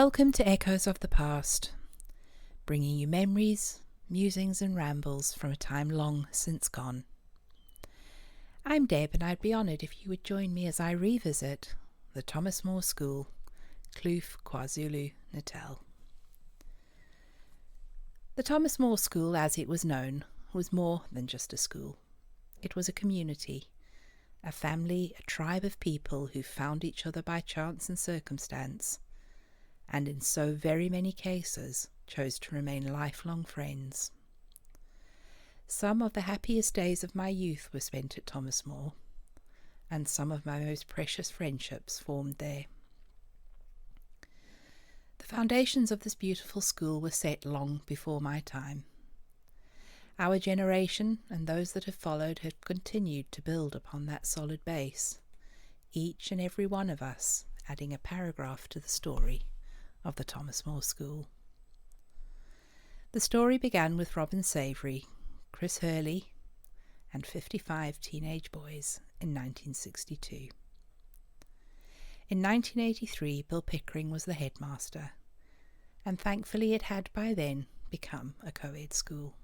Welcome to Echoes of the Past, bringing you memories, musings and rambles from a time long since gone. I'm Deb, and I'd be honoured if you would join me as I revisit the Thomas More School, Kloof, KwaZulu-Natal. The Thomas More School, as it was known, was more than just a school. It was a community, a family, a tribe of people who found each other by chance and circumstance, and in so very many cases chose to remain lifelong friends. Some of the happiest days of my youth were spent at Thomas More, and some of my most precious friendships formed there. The foundations of this beautiful school were set long before my time. Our generation and those that have followed have continued to build upon that solid base, each and every one of us adding a paragraph to the story of the Thomas More School. The story began with Robin Savory, Chris Hurley, and 55 teenage boys in 1962. In 1983, Bill Pickering was the headmaster, and thankfully it had by then become a co-ed school.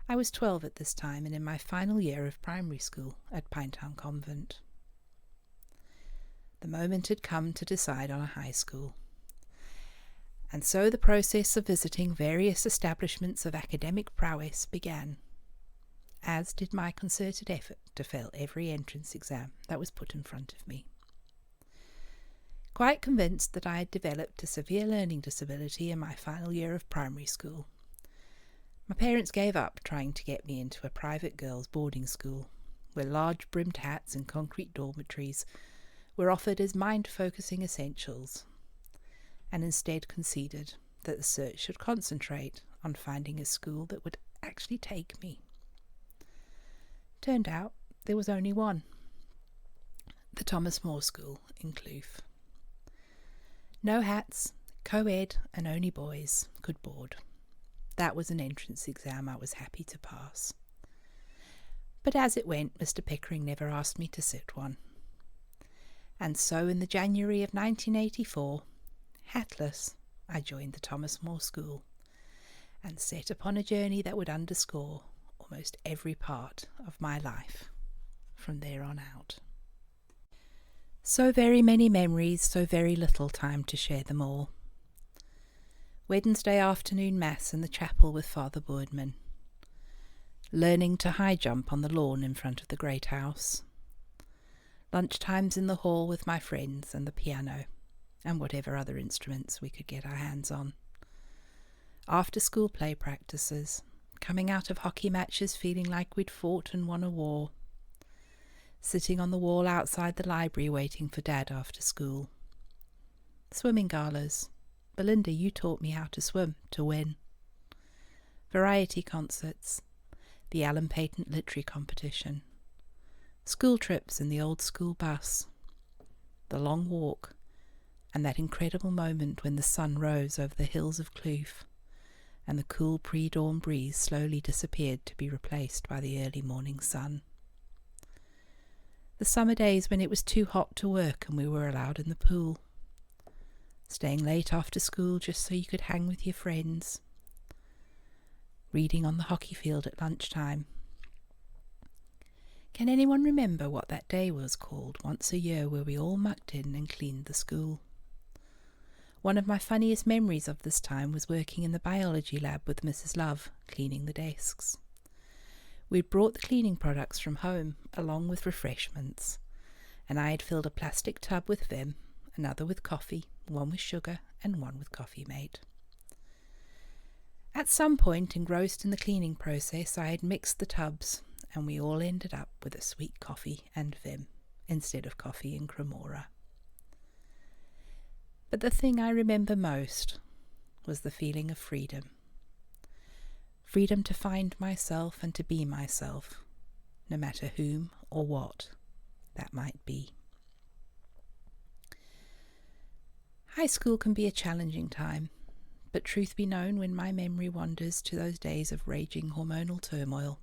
I was 12 at this time and in my final year of primary school at Pinetown Convent. The moment had come to decide on a high school. And so the process of visiting various establishments of academic prowess began, as did my concerted effort to fail every entrance exam that was put in front of me. Quite convinced that I had developed a severe learning disability in my final year of primary school, my parents gave up trying to get me into a private girls' boarding school, where large brimmed hats and concrete dormitories were offered as mind-focusing essentials, and instead conceded that the search should concentrate on finding a school that would actually take me. Turned out there was only one, the Thomas More School in Kloof. No hats, co-ed and only boys could board. That was an entrance exam I was happy to pass. But as it went, Mr. Pickering never asked me to sit one. And so in the January of 1984, hatless, I joined the Thomas More School and set upon a journey that would underscore almost every part of my life from there on out. So very many memories, so very little time to share them all. Wednesday afternoon mass in the chapel with Father Boardman. Learning to high jump on the lawn in front of the great house. Lunchtimes in the hall with my friends and the piano, and whatever other instruments we could get our hands on. After school play practices, coming out of hockey matches feeling like we'd fought and won a war. Sitting on the wall outside the library waiting for Dad after school. Swimming galas. Belinda, you taught me how to swim, to win. Variety concerts. The Alan Patent Literary Competition. School trips in the old school bus. The long walk. And that incredible moment when the sun rose over the hills of Kloof and the cool pre-dawn breeze slowly disappeared to be replaced by the early morning sun. The summer days when it was too hot to work and we were allowed in the pool. Staying late after school just so you could hang with your friends. Reading on the hockey field at lunchtime. Can anyone remember what that day was called once a year where we all mucked in and cleaned the school? One of my funniest memories of this time was working in the biology lab with Mrs. Love, cleaning the desks. We'd brought the cleaning products from home, along with refreshments, and I had filled a plastic tub with Vim, another with coffee, one with sugar, and one with Coffee Mate. At some point, engrossed in the cleaning process, I had mixed the tubs, and we all ended up with a sweet coffee and Vim, instead of coffee and Cremora. But the thing I remember most was the feeling of freedom. Freedom to find myself and to be myself, no matter whom or what that might be. High school can be a challenging time, but truth be known, when my memory wanders to those days of raging hormonal turmoil,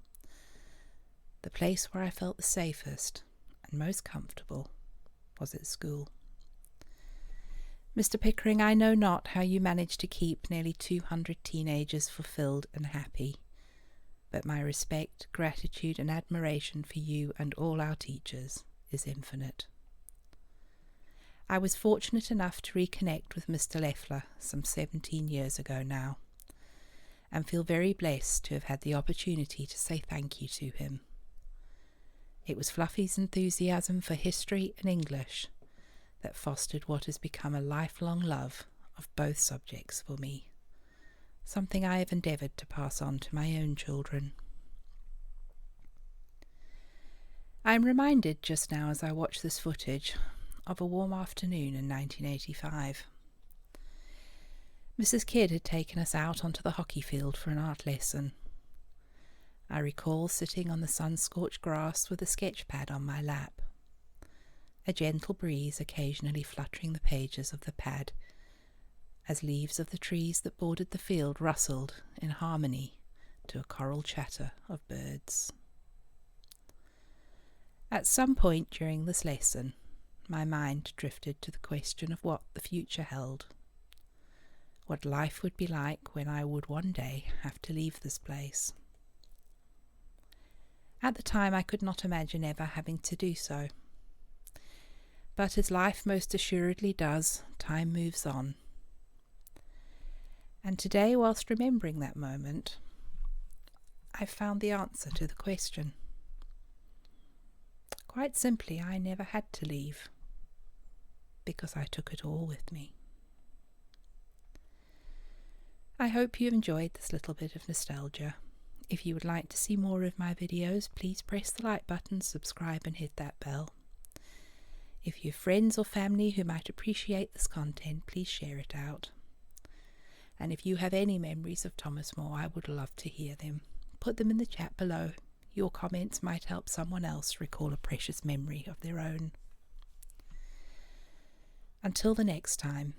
the place where I felt the safest and most comfortable was at school. Mr. Pickering, I know not how you manage to keep nearly 200 teenagers fulfilled and happy, but my respect, gratitude and admiration for you and all our teachers is infinite. I was fortunate enough to reconnect with Mr. Leffler some 17 years ago now, and feel very blessed to have had the opportunity to say thank you to him. It was Fluffy's enthusiasm for history and English that fostered what has become a lifelong love of both subjects for me, something I have endeavoured to pass on to my own children. I am reminded just now as I watch this footage of a warm afternoon in 1985. Mrs. Kidd had taken us out onto the hockey field for an art lesson. I recall sitting on the sun-scorched grass with a sketch pad on my lap, a gentle breeze occasionally fluttering the pages of the pad as leaves of the trees that bordered the field rustled in harmony to a choral chatter of birds. At some point during this lesson, my mind drifted to the question of what the future held, what life would be like when I would one day have to leave this place. At the time I could not imagine ever having to do so. But as life most assuredly does, time moves on. And today, whilst remembering that moment, I found the answer to the question. Quite simply, I never had to leave, because I took it all with me. I hope you've enjoyed this little bit of nostalgia. If you would like to see more of my videos, please press the like button, subscribe and hit that bell. If you have friends or family who might appreciate this content, please share it out. And if you have any memories of Thomas More, I would love to hear them. Put them in the chat below. Your comments might help someone else recall a precious memory of their own. Until the next time,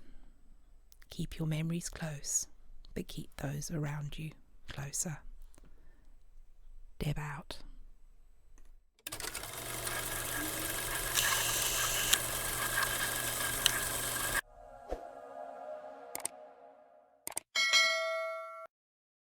keep your memories close, but keep those around you closer. Deb out.